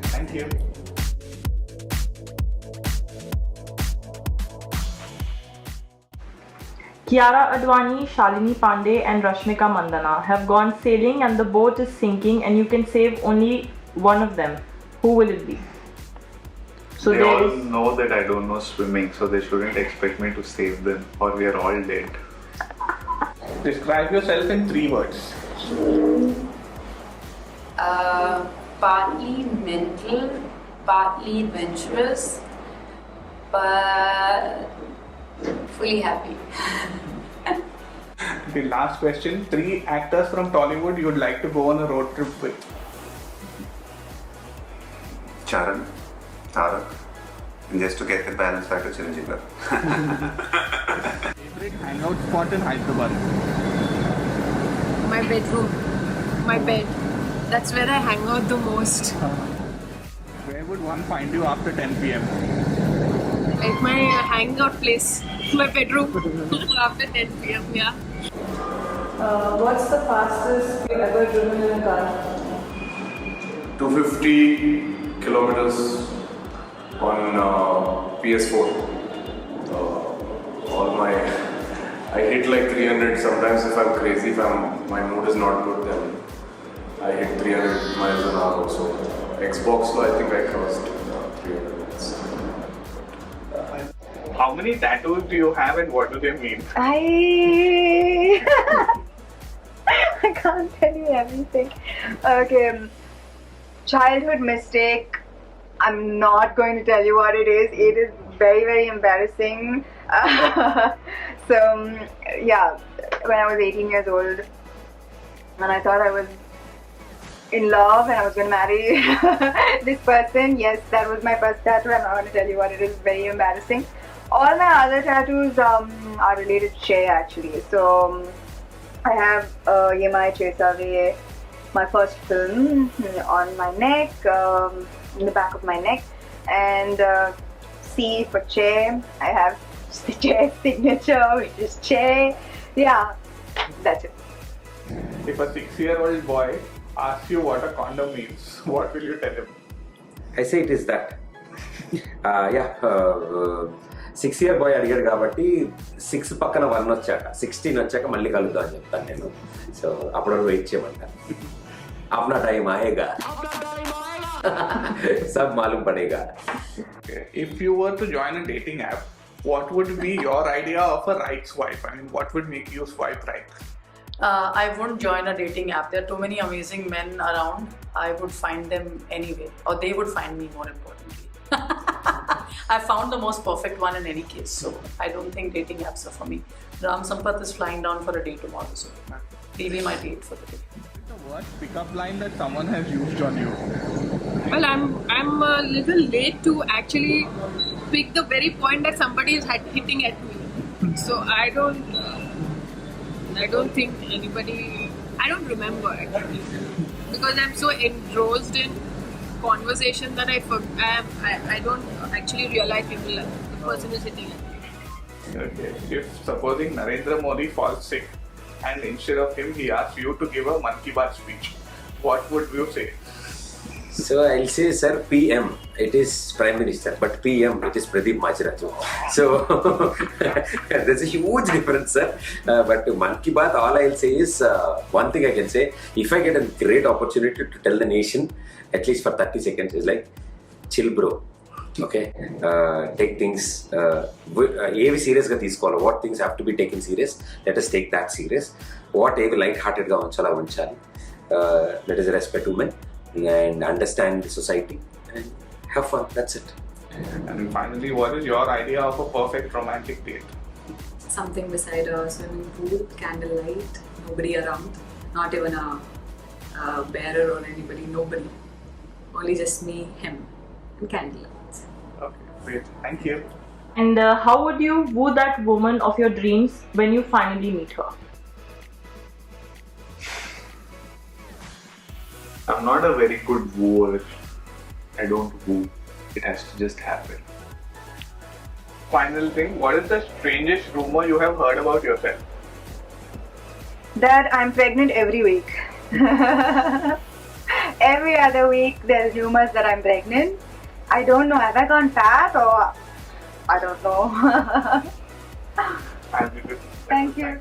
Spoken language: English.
Thank you. Kiara Advani, Shalini Pandey, and Rashmika Mandana have gone sailing and the boat is sinking, and you can save only one of them. Who will it be? So they all know that I don't know swimming, so they shouldn't expect me to save them, or we are all dead. Describe yourself in 3 words. Partly mental, partly adventurous, but fully happy. The last question, 3 actors from Tollywood you'd like to go on a road trip with. Charan, Tarak, and just to get the balance back to Chiranjeevi. Favorite hangout spot in Hyderabad? My bedroom, my bed. That's where I hang out the most. Where would one find you after 10 p.m.? At my hangout place, my bedroom. After 10 p.m. Yeah. What's the fastest you've ever driven in a car? 250 kilometers on PS4. I hit like 300. Sometimes if I'm crazy, my mood is not good, then I hit 300 miles an hour. So Xbox, so I think I crossed 300 miles. How many tattoos do you have and what do they mean? I can't tell you everything. Okay, childhood mistake. I'm not going to tell you what it is. It is very, very embarrassing. So, yeah, when I was 18 years old, and I thought I was in love and I was going to marry this person. Yes, that was my first tattoo. I'm not going to tell you what it is. Very embarrassing. All my other tattoos are related to Che actually. So I have Yemai Chesave, my first film, on my neck, in the back of my neck, and C for Che. I have Che's signature, which is Che. Yeah, that's it. If a 6-year-old boy asks you what a condom means, what will you tell him? I say it is that. 6-year boy అడిగాడు కాబట్టి 6 పక్కన 1 వచ్చాక 16 వచ్చాక మళ్ళీ కలుద్దాం అని చెప్తాను నేను. సో అప్పుడు వెయిట్ చేయమంట. अपना टाइम आएगा. सब मालूम पड़ेगा. If you were to join a dating app, what would be your idea of a right swipe? I mean, what would make you swipe right? I wouldn't join a dating app. There are too many amazing men around. I would find them anyway, or they would find me, more importantly. I found the most perfect one in any case, so I don't think dating apps are for me. Ram Sampath is flying down for a day tomorrow, so he'll be my date for the day. The worst pickup line that someone has used on you? Well, I'm a little late to actually pick the very point that somebody is hitting at me. So I don't think anybody. I don't remember actually, because I'm so engrossed in conversation that I don't actually realize the person is hitting at me. Okay. If supposing Narendra Modi falls sick and instead of him he asks you to give a Mann Ki Baat speech, what would you say? So I'll say, sir, PM. It is Prime Minister, but PM, it is Pradeep Macharaju. So there's a huge difference, sir. But Mann Ki Baat, all I'll say is one thing I can say. If I get a great opportunity to tell the nation, at least for 30 seconds, is like, chill, bro. Okay, take things. ఏవి సీరియస్గా తీసుకోవాలి, what things have to be taken serious, let us take that serious. What ఏవి light హార్టెడ్గా ఉంచాలా ఉంచాలి. Let us respect women and understand the society and have fun. That's it. And finally, what is your idea of a perfect romantic date? Something beside a swimming pool, candlelight, nobody around, not even a bearer or anybody, nobody. Only just me, him, and candlelight. Okay, great. Thank you. And how would you woo that woman of your dreams when you finally meet her? I'm not a very good wooer. I don't woo. It has to just happen. Final thing, what is the strangest rumor you have heard about yourself? That I'm pregnant every week. Every other week there's rumors that I'm pregnant. I don't know, have I gone fat or I don't know. And it is- Thank you.